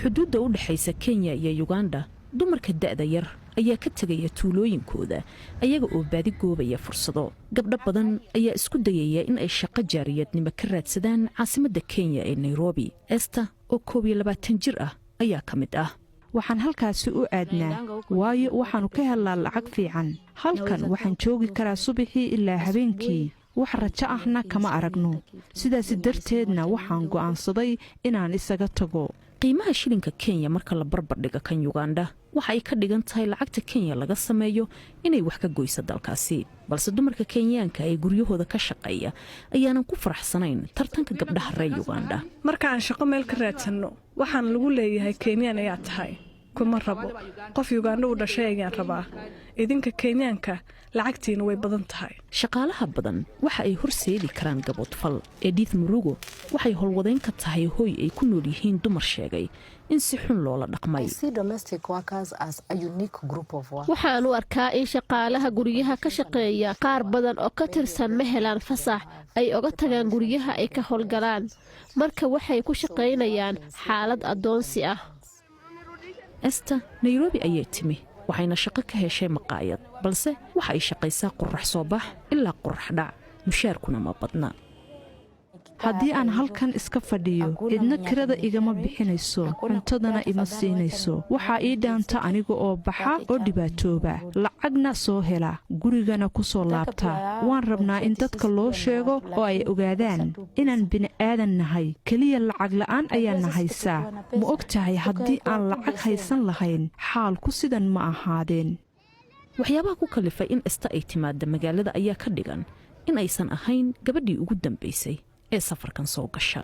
xuduudda u dhaxaysa Kenya iyo Uganda dumarka da'da yar ayaa ka tagaya tuulooyinkooda ayaga oo baadi goobaya fursado. Gabdho badan ayaa isku dayaya in ay shaqo jaariyadnimo ka raadsadaan caasimadda Kenya ee Nairobi. Esther oo 22 jir ah ayaa ka mid ah. waxaan halkaasi u aadnaa waayo waxaanu ka helnaa lacag fiican. halkan waxaan joogi karaa subaxii ilaa habeenkii. wax rajo ahna kama aragno. sidaas darteedna waxaan go'aansaday inaan isaga tago. qiimaha shilinka Kenya marka la barbar dhigo kan Uganda waxa ay ka dhigan tahay lacagta Kenya laga sameeyo inay wax ka goyso dalkaasi. balse dumarka Kenyaanka ee guryahooda ka shaqeeya ayaanan ku faraxsanayn tartanka gabdhaha reer Uganda. marka aan shaqo meel ka raadsano waxaan lagu leeyahay Kenyan ayaa tahay kuma rabo qof Uganda u dhashay ayaan rabaa. idinka Kenyaanka lacagtiina way badan tahay. shaqaalaha badan waxa ay horseedi karaan gabadfal. Edith Murugo waxay howlwadeyn ka tahay hooy ay ku nool yihiin dumar sheegay in si xun loola dhaqmay. waxaan u arkaa in shaqaalaha guryaha ka shaqeeya qaar badan oo ka tirsan ma helaan fasax ay oga tagaan guryaha ay ka howlgalaan. marka waxay ku shaqaynayaan xaalad adoonsi ah. Esther Nairobi ayay timi waxayna shaqo ka heshay maqaayad balse waxa ay shaqaysaa qorax soo bax ilaa qorax dhac. mushaarkuna ma badna. haddii aan halkan iska fadhiyo idna kirada igama bixinayso, cuntadana ima siinayso. waxaa ii dhaanta aniga oo baxa oo dhibaatooba, lacagna soo hela, gurigana ku soo laabta. waan rabnaa in dadka loo sheego oo ay ogaadaan inaan bini'aadan nahay. keliya lacag la'aan ayaa na haysaa. ma og tahay haddii aan lacag haysan lahayn xaalku sidan ma ahaadeen. waxyaabaha ku kalifay in Esther ay timaada magaalada ayaa ka dhigan in aysan ahayn gabadhii ugu dambaysay ee safarkan soo gasha.